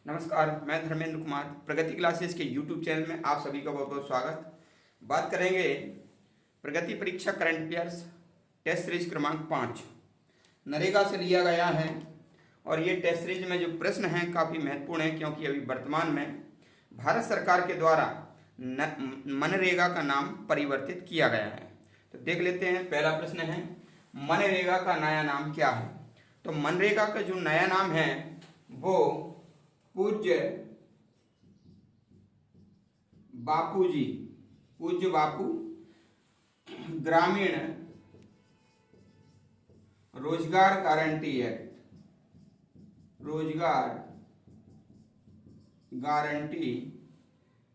नमस्कार, मैं धर्मेंद्र कुमार। प्रगति क्लासेस के यूट्यूब चैनल में आप सभी का बहुत बहुत स्वागत। बात करेंगे प्रगति परीक्षा करंट अफेयर्स टेस्ट सीरीज क्रमांक 5 नरेगा से लिया गया है। और ये टेस्ट सीरीज में जो प्रश्न हैं काफ़ी महत्वपूर्ण है, क्योंकि अभी वर्तमान में भारत सरकार के द्वारा मनरेगा का नाम परिवर्तित किया गया है। तो देख लेते हैं, पहला प्रश्न है मनरेगा का नया नाम क्या है। तो मनरेगा का जो नया नाम है वो पूज्य बापू ग्रामीण रोजगार गारंटी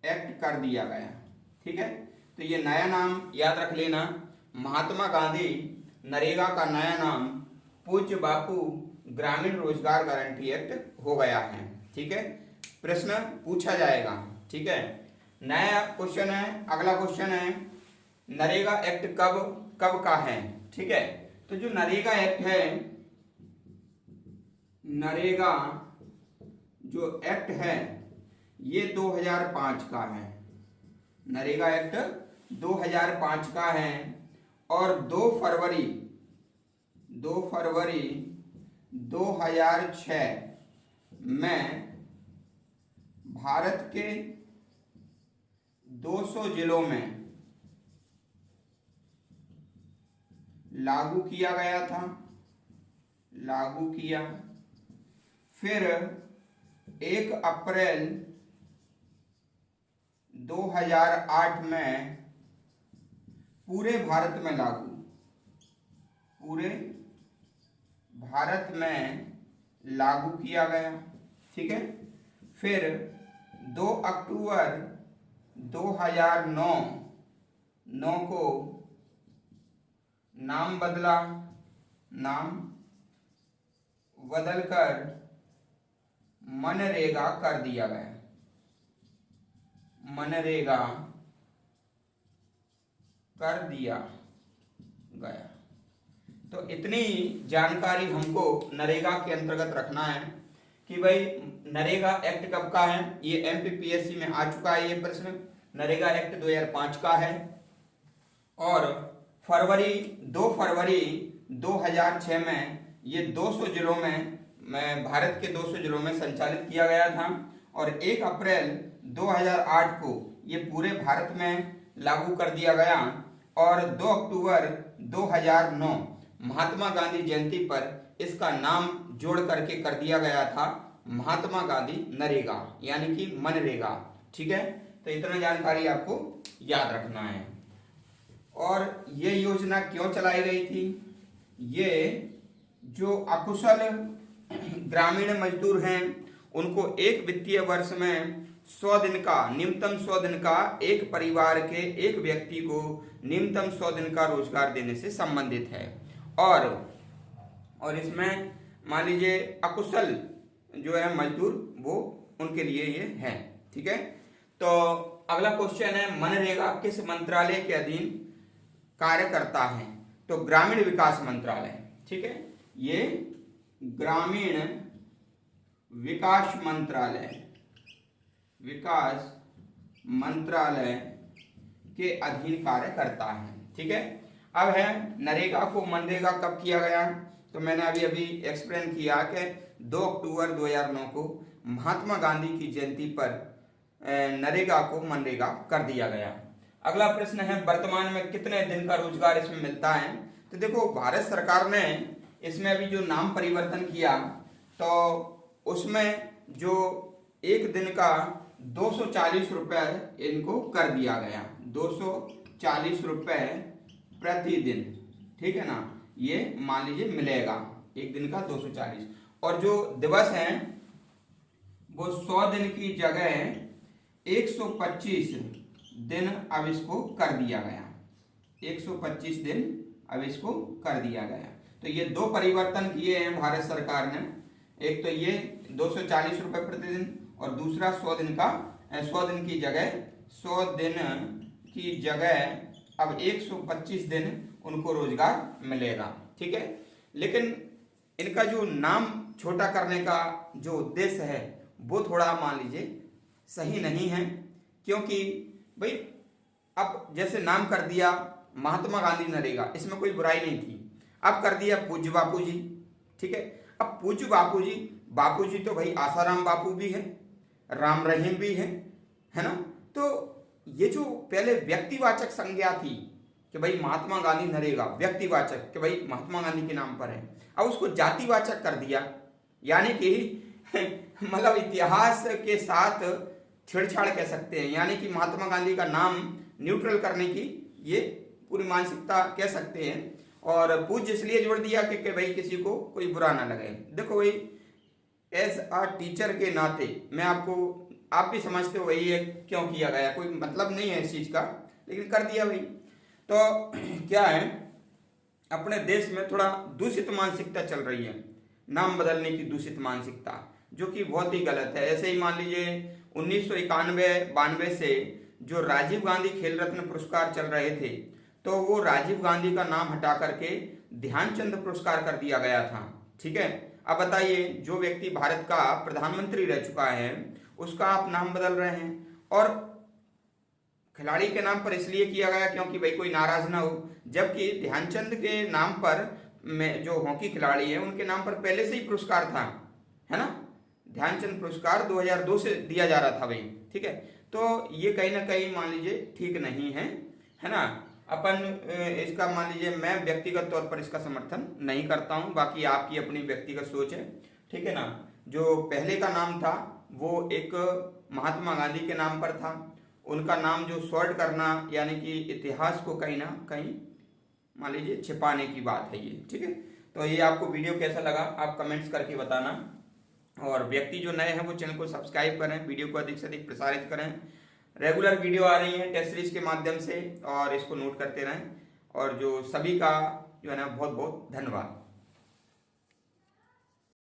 एक्ट कर दिया गया। ठीक है, तो ये नया नाम याद रख लेना। महात्मा गांधी नरेगा का नया नाम पूज्य बापू ग्रामीण रोजगार गारंटी एक्ट हो गया है। ठीक है, प्रश्न पूछा जाएगा। ठीक है, नया क्वेश्चन है। अगला क्वेश्चन है नरेगा एक्ट कब का है। ठीक है, तो जो नरेगा एक्ट है, नरेगा जो एक्ट है ये 2005 का है। नरेगा एक्ट 2005 का है और 2 फरवरी 2006 में भारत के 200 जिलों में लागू किया गया था। फिर 1 अप्रैल 2008 में पूरे भारत में लागू किया गया। ठीक है, फिर 2 अक्टूबर 2009 को नाम बदलकर मनरेगा कर दिया गया। तो इतनी जानकारी हमको नरेगा के अंतर्गत रखना है कि भाई नरेगा एक्ट कब का है। ये एमपीपीएससी में आ चुका है ये प्रश्न। नरेगा एक्ट 2005 का है और 2 फरवरी 2006 में ये 200 जिलों में भारत के 200 जिलों में संचालित किया गया था और 1 अप्रैल 2008 को ये पूरे भारत में लागू कर दिया गया और 2 अक्टूबर 2009 महात्मा गांधी जयंती पर इसका नाम जोड़ करके कर दिया गया था महात्मा गांधी नरेगा यानी कि मनरेगा। ठीक है, तो इतना जानकारी आपको याद रखना है। और ये योजना क्यों चलाई गई थी? ये जो अकुशल ग्रामीण मजदूर हैं उनको एक वित्तीय वर्ष में 100 दिन का न्यूनतम 100 दिन का एक परिवार के एक व्यक्ति को न्यूनतम 100 दिन का रोजगार देने से संबंधित है। और इसमें मान लीजिए अकुशल जो है मजदूर वो उनके लिए ये है। ठीक है, तो अगला क्वेश्चन है मनरेगा किस मंत्रालय के अधीन कार्य करता है। तो ग्रामीण विकास मंत्रालय। ठीक है, ये ग्रामीण विकास मंत्रालय के अधीन कार्य करता है। ठीक है, अब है नरेगा को मनरेगा कब किया गया। तो मैंने अभी एक्सप्लेन किया कि 2 अक्टूबर 2009 को महात्मा गांधी की जयंती पर नरेगा को मनरेगा कर दिया गया। अगला प्रश्न है वर्तमान में कितने दिन का रोजगार इसमें मिलता है। तो देखो, भारत सरकार ने इसमें अभी जो नाम परिवर्तन किया तो उसमें जो एक दिन का 240 रुपये इनको कर दिया गया। 240 रुपये प्रतिदिन। ठीक है ना, ये मान लीजिए मिलेगा एक दिन का 240। और जो दिवस हैं वो 100 दिन की जगह 125 दिन अब इसको कर दिया गया। 125 दिन अब इसको कर दिया गया। तो ये 2 परिवर्तन किए हैं भारत सरकार ने। एक तो ये 240 रुपये प्रतिदिन और दूसरा 100 दिन की जगह अब 125 दिन उनको रोजगार मिलेगा। ठीक है, लेकिन इनका जो नाम छोटा करने का जो उद्देश्य है वो थोड़ा मान लीजिए सही नहीं है, क्योंकि भाई अब जैसे नाम कर दिया महात्मा गांधी नरेगा, इसमें कोई बुराई नहीं थी, अब कर दिया पूज्य बापू जी, ठीक है। अब पूज्य बापू जी तो भाई आसाराम बापू भी है, राम रहीम भी है ना। तो ये जो पहले व्यक्तिवाचक संज्ञा थी कि भाई महात्मा गांधी नरेगा, व्यक्तिवाचक कि भाई महात्मा गांधी के नाम पर है, अब उसको जातिवाचक कर दिया, यानी कि मतलब इतिहास के साथ छेड़छाड़ कह सकते हैं, यानी कि महात्मा गांधी का नाम न्यूट्रल करने की ये पूरी मानसिकता कह सकते हैं। और पूज्य इसलिए जोड़ दिया कि भाई किसी को कोई बुरा ना लगे। देखो भाई एज अ टीचर के नाते मैं आपको, आप भी समझते हो भाई ये क्यों किया गया, कोई मतलब नहीं है इस चीज का, लेकिन कर दिया भाई। तो क्या है, अपने देश में थोड़ा दूषित मानसिकता चल रही है, नाम बदलने की दूषित मानसिकता, जो कि बहुत ही गलत है। ऐसे ही मान लीजिए 1991-92 से जो राजीव गांधी खेल रत्न पुरस्कार चल रहे थे, तो वो राजीव गांधी का नाम हटा करके ध्यानचंद पुरस्कार कर दिया गया था, ठीक है। अब बताइए, जो व्यक्ति भारत का प्रधानमंत्री रह चुका है उसका आप नाम बदल रहे हैं, और खिलाड़ी के नाम पर इसलिए किया गया क्योंकि भाई कोई नाराज ना हो, जबकि ध्यानचंद के नाम पर में जो हॉकी खिलाड़ी है उनके नाम पर पहले से ही पुरस्कार था, है ना। ध्यानचंद पुरस्कार 2002 से दिया जा रहा था भाई, ठीक है। तो ये कहीं ना कहीं मान लीजिए ठीक नहीं है ना। अपन इसका मान लीजिए मैं व्यक्तिगत तौर पर इसका समर्थन नहीं करता हूं, बाकी आपकी अपनी व्यक्तिगत सोच है, ठीक है ना। जो पहले का नाम था वो एक महात्मा गांधी के नाम पर था, उनका नाम जो शॉर्ट करना यानी कि इतिहास को कहीं ना कहीं मान लीजिए छिपाने की बात है ये, ठीक है। तो ये आपको वीडियो कैसा लगा आप कमेंट्स करके बताना, और व्यक्ति जो नए हैं वो चैनल को सब्सक्राइब करें, वीडियो को अधिक से अधिक प्रसारित करें। रेगुलर वीडियो आ रही है टेस्ट सीरीज के माध्यम से, और इसको नोट करते रहें। और जो सभी का जो है ना बहुत बहुत धन्यवाद।